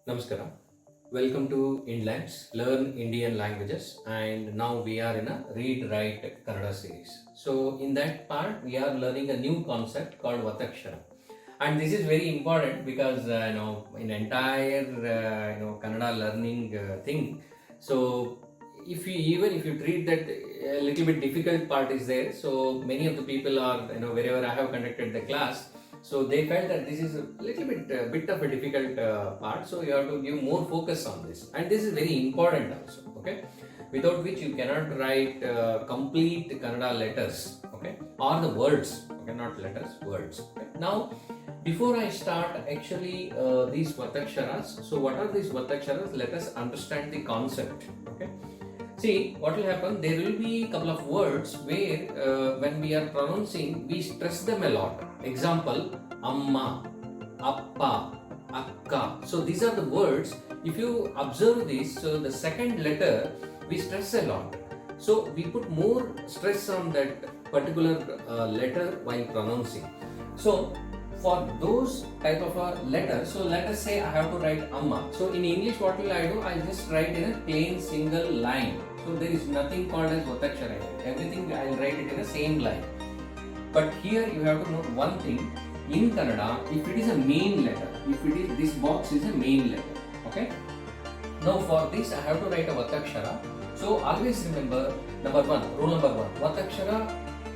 Namaskara. Welcome to IndLangs, Learn Indian Languages, and now we are in a Read Write Kannada series. So in that part, we are learning a new concept called Ottakshara, and this is very important because in entire Kannada learning thing. So if you treat that a little bit difficult part is there. So many of the people are wherever I have conducted the class. So they felt that this is a little bit of a difficult part, so you have to give more focus on this, and this is very important also. Okay, without which you cannot write complete Kannada letters. Okay, or the words. Okay, not letters, words. Okay? Now, before I start actually these Vataksharas, so what are these Vataksharas? Let us understand the concept. Okay. See, what will happen, there will be a couple of words where when we are pronouncing, we stress them a lot. Example, Amma, Appa, Akka. So these are the words, if you observe this, so the second letter, we stress a lot. So we put more stress on that particular letter while pronouncing. So for those type of a letter, so let us say I have to write Amma. So in English, what will I do? I just write in a plain single line. So there is nothing called as Ottakshara. Everything I will write it in the same line. But here you have to note one thing. In Kannada, if it is a main letter, if it is this box is a main letter. Okay. Now for this I have to write a Ottakshara. So always remember rule number one. Ottakshara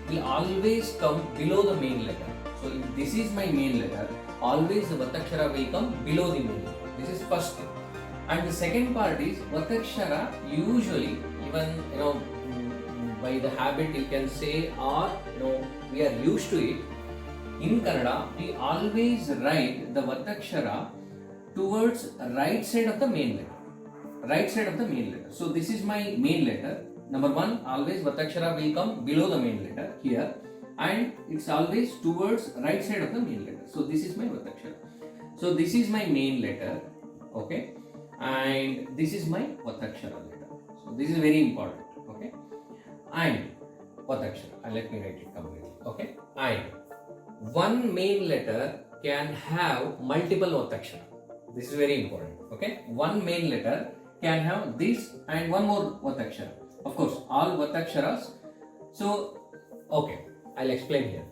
will always come below the main letter. So if this is my main letter, always the Ottakshara will come below the main letter. This is first thing. And the second part is Ottakshara usually, even by the habit you can say, or we are used to it. In Kannada, we always write the Ottakshara towards right side of the main letter. Right side of the main letter. So this is my main letter. Number one, always Ottakshara will come below the main letter here. And it's always towards right side of the main letter. So this is my Ottakshara. So this is my main letter, okay, and this is my Ottakshara letter. So this is very important, okay. And Ottakshara, let me write it completely, okay. And one main letter can have multiple Ottakshara. This is very important, okay. One main letter can have this and one more Ottakshara. Of course, all Ottaksharas. So, okay. I'll explain here.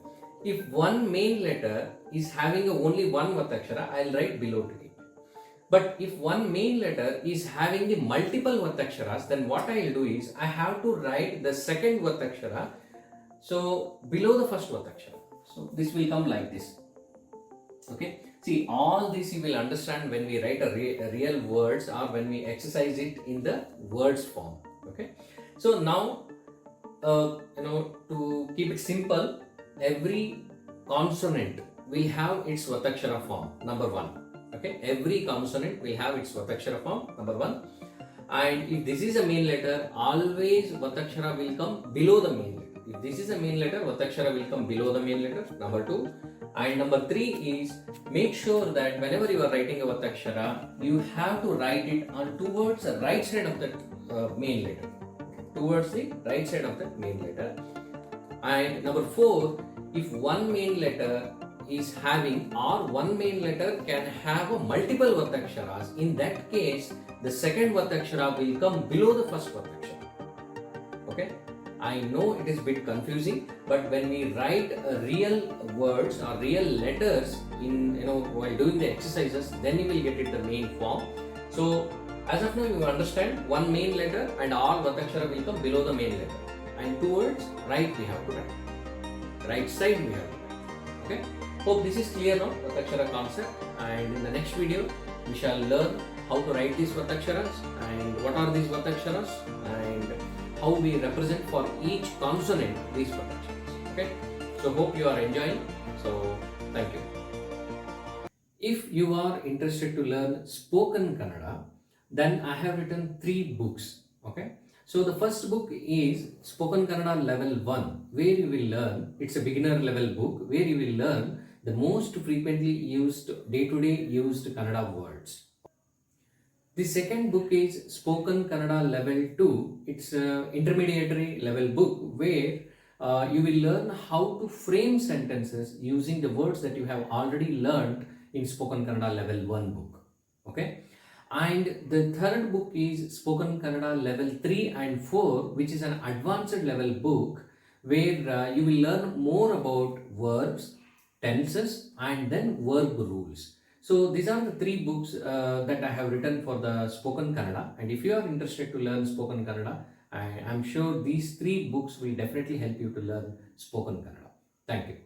If one main letter is having only one Ottakshara, I'll write below to it. But if one main letter is having the multiple Ottaksharas, then what I'll do is I have to write the second Ottakshara, so below the first Ottakshara. So this will come like this. Okay. See, all this you will understand when we write a real words or when we exercise it in the words form. Okay. So now, to keep it simple, every consonant will have its Ottakshara form, number one. Okay, every consonant will have its Ottakshara form, number one. And if this is a main letter, always Ottakshara will come below the main letter. If this is a main letter, Ottakshara will come below the main letter, number two. And number three is, make sure that whenever you are writing a Ottakshara, you have to write it on towards the right side of the main letter. Towards the right side of the main letter. And number four, if one main letter is having, or one main letter can have a multiple Ottaksharas, in that case the second Ottakshara will come below the first Ottakshara. Okay, I know it is a bit confusing, but when we write real words or real letters in while doing the exercises, then you will get it the main form. So as of now, you understand one main letter and all Ottakshara will come below the main letter. And towards right we have to write. Right side we have to write. Okay. Hope this is clear now, Ottakshara concept. And in the next video, we shall learn how to write these Ottaksharas and what are these Ottaksharas and how we represent for each consonant these Ottaksharas. Okay. So hope you are enjoying. So thank you. If you are interested to learn spoken Kannada, then I have written 3 books. Okay. So the first book is Spoken Kannada Level 1, where you will learn, it's a beginner level book, where you will learn the most frequently used, day-to-day used Kannada words. The second book is Spoken Kannada Level 2. It's an intermediary level book where you will learn how to frame sentences using the words that you have already learned in Spoken Kannada Level 1 book. Okay. And the third book is Spoken Kannada level 3 and 4, which is an advanced level book where you will learn more about verbs, tenses, and then verb rules. So these are the three books that I have written for the Spoken Kannada. And if you are interested to learn Spoken Kannada, I am sure these three books will definitely help you to learn Spoken Kannada. Thank you.